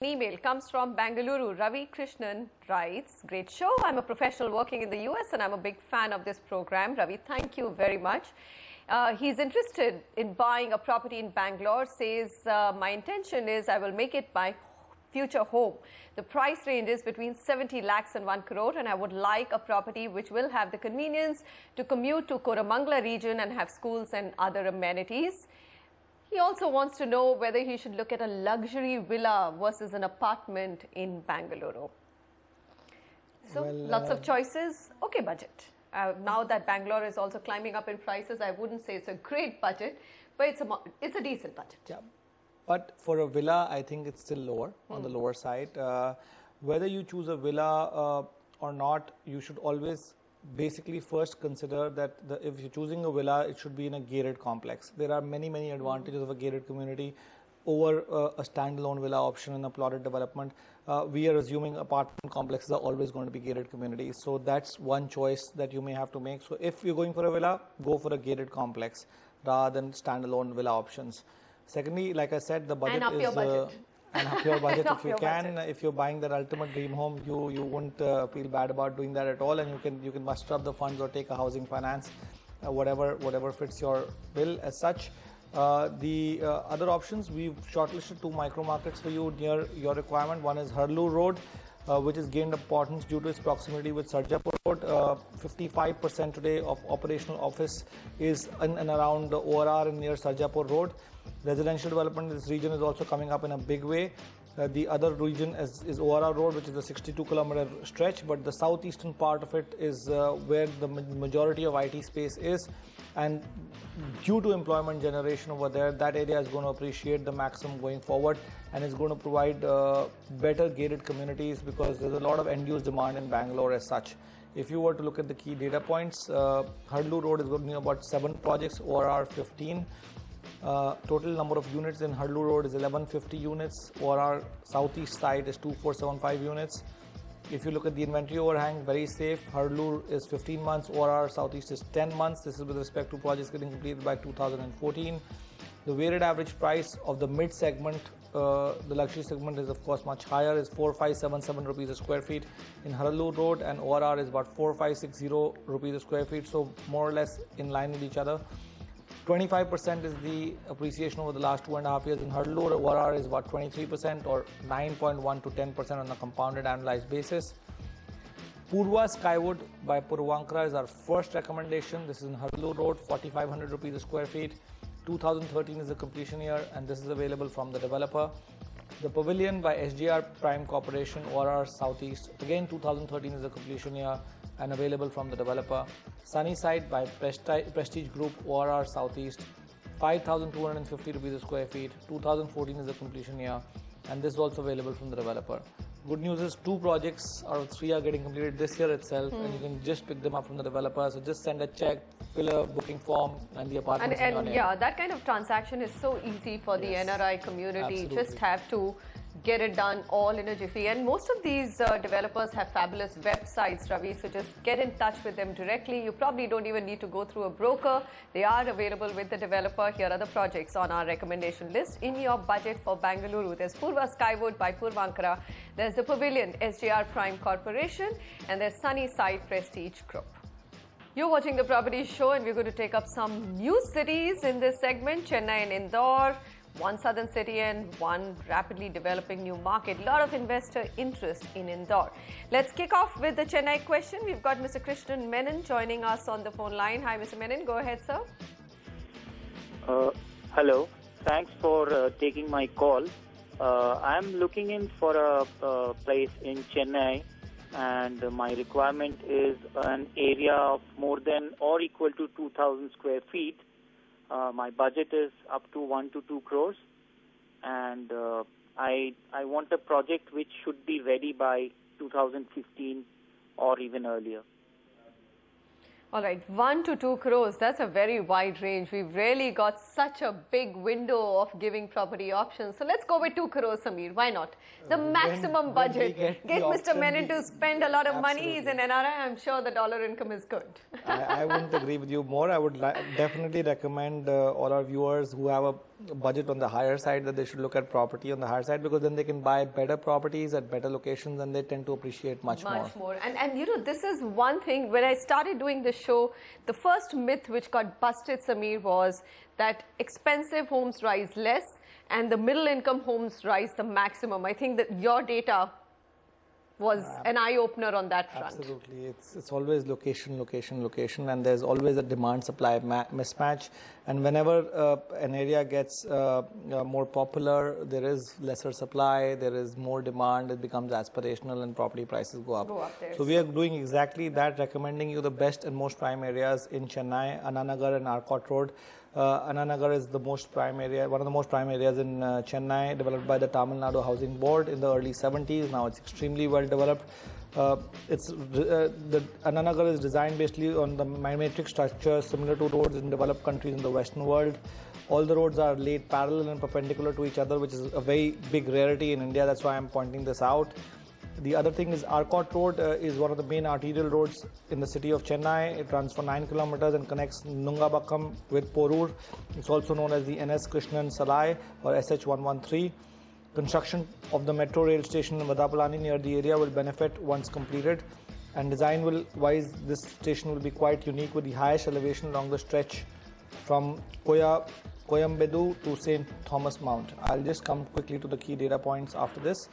Email comes from Bangalore. Ravi Krishnan writes, great show. I'm a professional working in the US and I'm a big fan of this program. Ravi, thank you very much. He's interested in buying a property in Bangalore. Says, my intention is I will make it my future home. The price range is between 70 lakhs and 1 crore, and I would like a property which will have the convenience to commute to Koramangala region and have schools and other amenities. He also wants to know whether he should look at a luxury villa versus an apartment in Bangalore. So, lots of choices. Okay, budget. Now that Bangalore is also climbing up in prices, I wouldn't say it's a great budget, but it's a decent budget. Yeah. But for a villa, I think it's still lower, on the lower side. Whether you choose a villa or not, you should always basically first consider that if you're choosing a villa, it should be in a gated complex. There are many, many advantages of a gated community over a standalone villa option in a plotted development. We are assuming apartment complexes are always going to be gated communities. So that's one choice that you may have to make. So if you're going for a villa, go for a gated complex rather than standalone villa options. Secondly, like I said, the budget and up your budget. And up your budget if you can. If you're buying that ultimate dream home, you won't feel bad about doing that at all, and you can muster up the funds or take a housing finance, whatever fits your bill as such. The other options, we've shortlisted 2 micro markets for you near your requirement. One is Harlu Road, which has gained importance due to its proximity with Sarjapur Road. 55% today of operational office is in and around the ORR and near Sarjapur Road. Residential development in this region is also coming up in a big way. The other region is ORR Road, which is a 62-kilometer stretch, but the southeastern part of it is where the majority of IT space is. And due to employment generation over there, that area is going to appreciate the maximum going forward and is going to provide better gated communities because there's a lot of end-use demand in Bangalore as such. If you were to look at the key data points, Harlu Road is going to be about 7 projects, ORR 15. Total number of units in Harlu Road is 1150 units, or our southeast side is 2475 units. If you look at the inventory overhang, very safe. Harlu is 15 months, or our southeast is 10 months. This is with respect to projects getting completed by 2014. The weighted average price of the mid segment, the luxury segment is of course much higher, is 4577 rupees a square feet in Harlu Road, and ORR is about 4560 rupees a square feet, so more or less in line with each other. 25% is the appreciation over the last 2.5 years in Harlu. ORR is about 23% or 9.1 to 10% on a compounded annualized basis. Purva Skywood by Purvankara is our first recommendation. This is in Harlu Road, 4500 rupees a square feet. 2013 is the completion year, and this is available from the developer. The Pavilion by SJR Prime Corporation, ORR Southeast, again 2013 is the completion year and available from the developer. Sunnyside by Prestige Group, ORR Southeast, 5250 rupees a square feet. 2014 is the completion year, and this is also available from the developer. Good news is 2 projects out of 3 are getting completed this year itself, and you can just pick them up from the developer. So just send a check, fill a booking form, and the apartment. And yeah, that kind of transaction is so easy for the NRI community. Absolutely. Just have to get it done all in a jiffy. And most of these developers have fabulous websites, Ravi, so just get in touch with them directly. You probably don't even need to go through a broker. They are available with the developer. Here are the projects on our recommendation list. In your budget for Bangalore, there's Purva Skywood by Purvankara, there's the Pavilion, SJR Prime Corporation, and there's Sunnyside Prestige Group. You're watching the Property Show, and we're going to take up some new cities in this segment, Chennai and Indore. One southern city and one rapidly developing new market. A lot of investor interest in Indore. Let's kick off with the Chennai question. We've got Mr. Krishnan Menon joining us on the phone line. Hi, Mr. Menon. Go ahead, sir. Hello. Thanks for taking my call. I'm looking in for a place in Chennai, and my requirement is an area of more than or equal to 2,000 square feet. My budget is up to 1 to 2 crores, and I want a project which should be ready by 2015 or even earlier. All right, 1 to 2 crores, that's a very wide range. We've really got such a big window of giving property options. So let's go with 2 crores, Samir. Why not? The maximum budget. Get Mr. Menon to spend a lot of money. He's in NRI. I'm sure the dollar income is good. I wouldn't agree with you more. I would definitely recommend all our viewers who have a budget on the higher side, that they should look at property on the higher side, because then they can buy better properties at better locations and they tend to appreciate much more. And you know, this is one thing, when I started doing this show, the first myth which got busted, Samir, was that expensive homes rise less and the middle income homes rise the maximum. I think that your data was an eye-opener on that front. Absolutely. It's always location, location, location, and there's always a demand-supply mismatch. And whenever an area gets more popular, there is lesser supply, there is more demand, it becomes aspirational and property prices go up. So we are doing exactly that, recommending you the best and most prime areas in Chennai, Annanagar and Arcot Road. Annanagar is the most prime area, one of the most prime areas in Chennai, developed by the Tamil Nadu Housing Board in the early 70s. Now it's extremely well developed. The Annanagar is designed basically on the matrix structure similar to roads in developed countries in the Western world. All the roads are laid parallel and perpendicular to each other, which is a very big rarity in India. That's why I'm pointing this out. The other thing is Arcot Road is one of the main arterial roads in the city of Chennai. It runs for 9 kilometers and connects Nungabakkam with Porur. It's also known as the NS Krishnan Salai or SH113. Construction of the metro rail station in Vadapalani near the area will benefit once completed. And design-wise, this station will be quite unique with the highest elevation along the stretch from Coimbatore to St. Thomas Mount. I'll just come quickly to the key data points after this.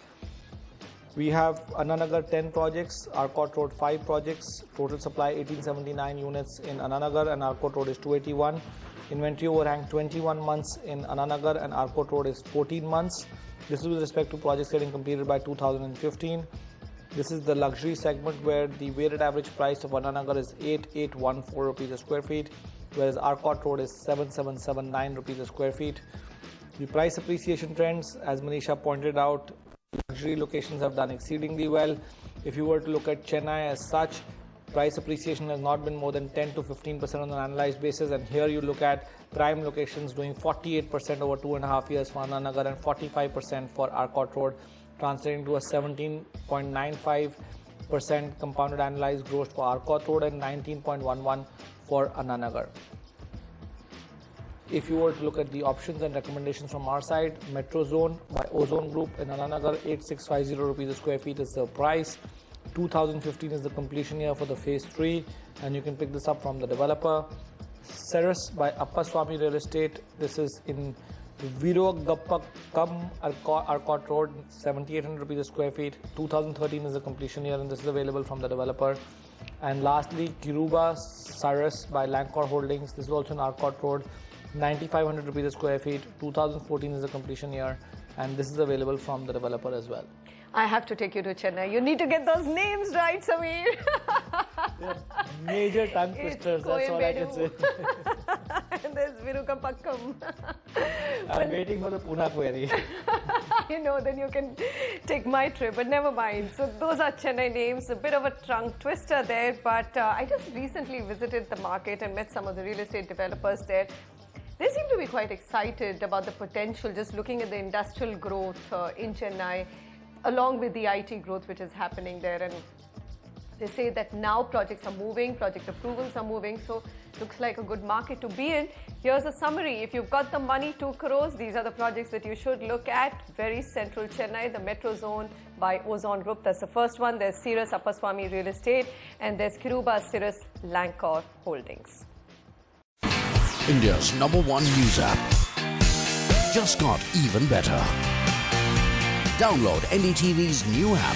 We have Annanagar 10 projects, Arcot Road 5 projects, total supply 1879 units in Annanagar and Arcot Road is 281. Inventory overhang 21 months in Annanagar and Arcot Road is 14 months. This is with respect to projects getting completed by 2015. This is the luxury segment where the weighted average price of Annanagar is 8814 rupees a square feet, whereas Arcot Road is 7779 rupees a square feet. The price appreciation trends, as Manisha pointed out, luxury locations have done exceedingly well. If you were to look at Chennai as such, price appreciation has not been more than 10 to 15% on an annualized basis, and here you look at prime locations doing 48% over 2.5 years for Annanagar and 45% for Arcot Road, translating to a 17.95% compounded annualized growth for Arcot Road and 19.11% for Annanagar. If you were to look at the options and recommendations from our side, Metro Zone by Ozone Group in Annanagar, 8650 rupees a square feet is the price. 2015 is the completion year for the phase 3, and you can pick this up from the developer. Ceres by Appaswamy Real Estate, this is in Virugapakkam, Arcot Road, 7800 rupees a square feet. 2013 is the completion year, and this is available from the developer. And lastly, Kiruba Cyrus by Lancor Holdings, this is also in Arcot Road, 9500 rupees a square feet. 2014 is the completion year, and this is available from the developer as well. I have to take you to Chennai. You need to get those names right, Samir. They're major tongue twisters, that's all I can say. And there's Virugapakkam. I'm waiting for the Pune query. You know, then you can take my trip, but never mind. So those are Chennai names, a bit of a tongue twister there, but I just recently visited the market and met some of the real estate developers there. They seem to be quite excited about the potential, just looking at the industrial growth in Chennai, along with the IT growth which is happening there. And they say that now projects are moving, project approvals are moving, so looks like a good market to be in. Here's a summary. If you've got the money, 2 crores, these are the projects that you should look at. Very central Chennai, the Metro Zone by Ozone Group, that's the first one. There's Ceres Appaswamy Real Estate, and there's Kiruba Ceres Lancor Holdings. India's #1 news app just got even better. Download NDTV's new app.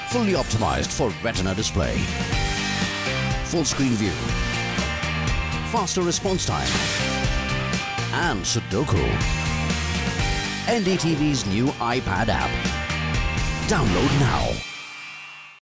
Fully optimized for retina display. Full screen view. Faster response time. And Sudoku. NDTV's new iPad app. Download now.